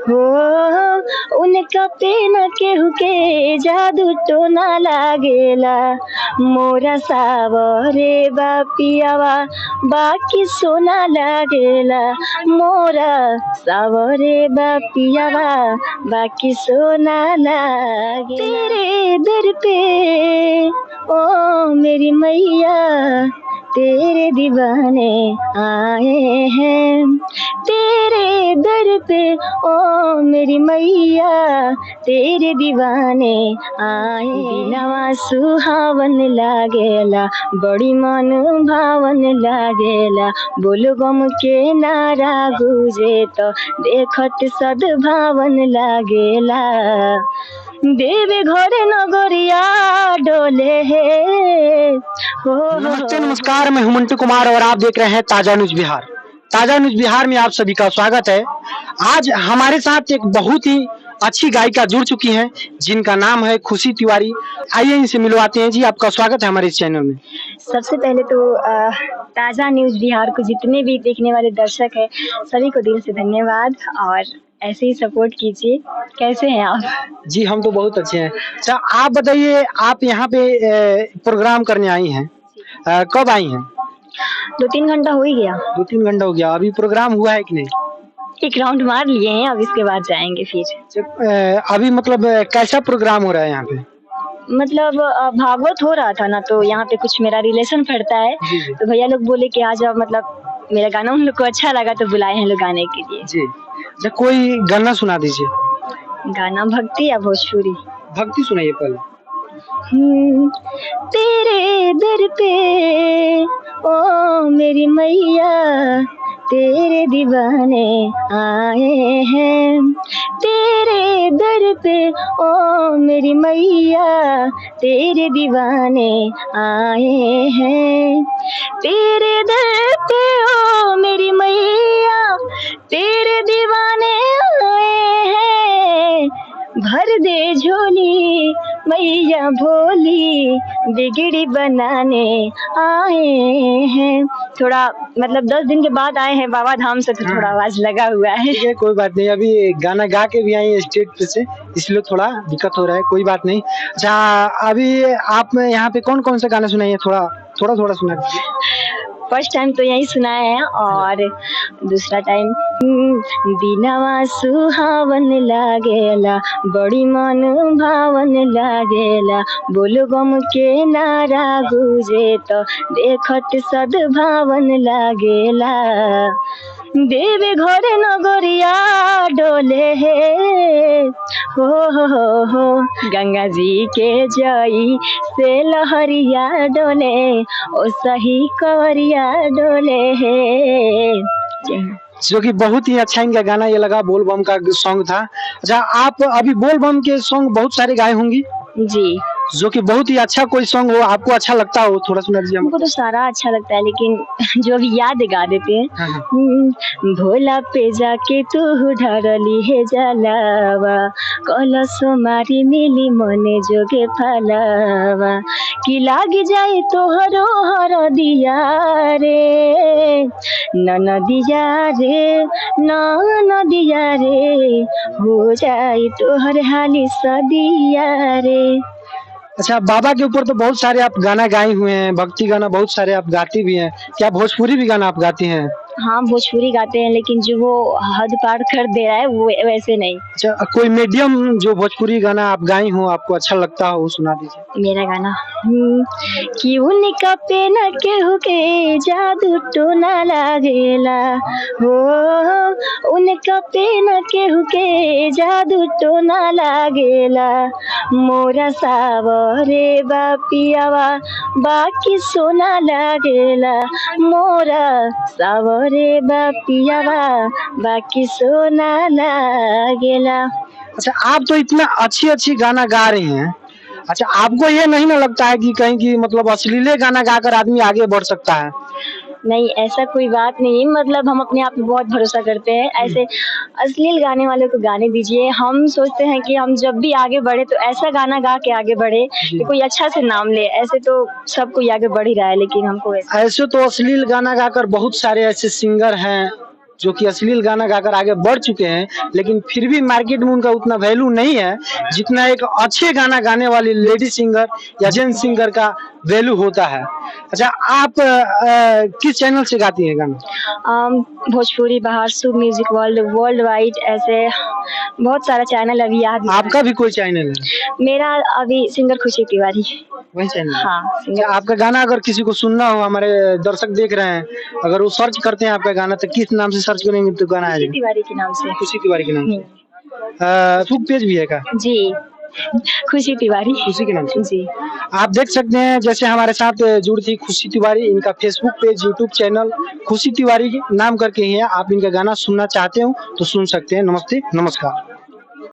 हो उनका पे न केहू के जादू टोना लागेला मोरा सावरे बापियावा बाकी सोना लागेला मोरा सावरे बापियावा बाकी सोना लागेला तेरे दर पे ओ मेरी मैया तेरे दीवाने आए हैं तेरे दर पे ओ मेरी मैया तेरे दीवाने आए नवा सुहावन लागेला बड़ी मन भावन लागेला बोलो गम के नारा गुजे तो देखत सद्भावन लागेला देवे घरे नगरिया डोले है नमस्ते नमस्कार, मैं हूं मंटू कुमार और आप देख रहे हैं ताजा न्यूज बिहार। ताजा न्यूज बिहार में आप सभी का स्वागत है। आज हमारे साथ एक बहुत ही अच्छी गायिका जुड़ चुकी हैं जिनका नाम है खुशी तिवारी। आइए इनसे मिलवाते हैं। जी, आपका स्वागत है हमारे इस चैनल में। सबसे पहले तो ताजा न्यूज बिहार को जितने भी देखने वाले दर्शक हैं सभी को दिल से धन्यवाद और ऐसे ही सपोर्ट कीजिए। कैसे हैं आप? जी, हम तो बहुत अच्छे हैं। अच्छा, आप बताइए, आप यहाँ पे प्रोग्राम करने आई हैं, कब आई हैं? 2-3 घंटा हो ही गया। 2-3 घंटा हो गया। अभी प्रोग्राम हुआ है कि नहीं? एक राउंड मार लिए हैं, अब इसके बाद जाएंगे फिर। अभी मतलब कैसा प्रोग्राम हो रहा है यहाँ पे? मतलब भागवत हो रहा था ना, तो यहाँ पे कुछ मेरा रिलेशन पड़ता है। जी जी। तो भैया लोग बोले कि आज मतलब मेरा गाना उन लोग को अच्छा लगा तो बुलाए हैं लोग गाने के लिए। जी, अच्छा कोई गाना सुना दीजिए। गाना भक्ति या भोजपुरी? भक्ति सुनाइए पहले। तेरे दर पे ओ मेरी मैया तेरे दीवाने आए हैं तेरे दर पे ओ मेरी मैया तेरे दीवाने आए हैं तेरे दर पे ओ मेरी मैया तेरे दीवाने आए हैं भर दे झोली मैया भोली बिगड़ी बनाने आए हैं। थोड़ा मतलब 10 दिन के बाद आए हैं बाबा धाम से, तो थोड़ा आवाज लगा हुआ है। ठीक है, कोई बात नहीं। अभी गाना गा के भी आई है स्टेज पे से, इसलिए थोड़ा दिक्कत हो रहा है। कोई बात नहीं। अच्छा, अभी आप यहाँ पे कौन कौन सा गाना सुनाइए? थोड़ा सुना दीजिए। फर्स्ट टाइम तो यही सुनाए हैं और दूसरा टाइम दिनवा सुहावन लागेला बड़ी मन भावन लागेला बोलो गम के नारा गुजे तो देखत सद्भावन लागेला देवे घरे नगरिया डोले है हो गंगा जी के जई से लहरिया डोले ओ सही कवरिया डोले है। जो कि बहुत ही अच्छा इनका गाना ये लगा, बोल बम का सॉन्ग था। अच्छा, आप अभी बोल बम के सॉन्ग बहुत सारे गाए होंगी जी, जो कि बहुत ही अच्छा कोई सॉन्ग हो आपको अच्छा लगता हो, थोड़ा सुना दीजिए। हमको तो सारा अच्छा लगता है लेकिन जो अभी याद गा देते हैं। हाँ। भोला पे जाके तू ढरली है जलावा कलसो मारी मिली मने जोगे फलावा कि लाग जाए तोहरो हर दिया रे न दिया रे न दिया रे हो जाए तोहर हाली सदिया रे। अच्छा, बाबा के ऊपर तो बहुत सारे आप गाना गाए हुए हैं, भक्ति गाना बहुत सारे आप गाती भी हैं। क्या भोजपुरी भी गाना आप गाती हैं? हाँ, भोजपुरी गाते हैं लेकिन जो वो हद पार कर दे रहा है वो वैसे नहीं। अच्छा, कोई मीडियम जो भोजपुरी गाना आप गाई हो आपको अच्छा लगता हो वो सुना दीजिए। मेरा गाना कि उनका पे न केहू के जादू टोना लागेला हो उनका पे न केहू के जादू टोना लागेला मोरा सावरे बापियावा बाकी सोना लागेला मोरा सावरे बापियावा बाकी सोना लागेला। अच्छा, आप तो इतना अच्छी गाना गा रही हैं। अच्छा, आपको ये नहीं ना लगता है कि कहीं की मतलब अश्लीले गाना गाकर आदमी आगे बढ़ सकता है? नहीं, ऐसा कोई बात नहीं। मतलब हम अपने आप पे बहुत भरोसा करते हैं। ऐसे अश्लील गाने वालों को गाने दीजिए। हम सोचते हैं कि हम जब भी आगे बढ़े तो ऐसा गाना गा के आगे बढ़े कि कोई अच्छा से नाम ले। ऐसे तो सब कोई आगे बढ़ ही रहा है लेकिन हमको ऐसे तो अश्लील गाना गाकर बहुत सारे ऐसे सिंगर हैं जो कि अश्लील गाना गाकर आगे बढ़ चुके हैं, लेकिन फिर भी मार्केट में उनका उतना वैल्यू नहीं है जितना एक अच्छे गाना गाने वाली लेडी सिंगर या जेंट्स सिंगर का वैल्यू होता है। अच्छा, आप किस चैनल से गाती हैं गाना? भोजपुरी, बाहर, शुभ म्यूजिक वर्ल्ड, वर्ल्ड वाइड, ऐसे बहुत सारा चैनल अभी याद नहीं आ आपका भी कोई चैनल है? रहा। मेरा अभी सिंगर खुशी तिवारी। वही चैनल? हाँ, अच्छा, सिंगर आपका गाना अगर किसी को सुनना हो, हमारे दर्शक देख रहे हैं, अगर वो सर्च करते हैं आपका गाना, तो किस नाम से सर्च करेंगे तो गाना आ खुशी जाएगा? तिवारी के नाम से। खुशी तिवारी के नाम से। फेसबुक पेज भी है क्या? जी, खुशी तिवारी। खुशी के नाम से? जी। आप देख सकते हैं जैसे हमारे साथ जुड़ी थी खुशी तिवारी, इनका फेसबुक पेज, यूट्यूब चैनल खुशी तिवारी नाम करके ही है। आप इनका गाना सुनना चाहते हो तो सुन सकते हैं। नमस्ते, नमस्कार।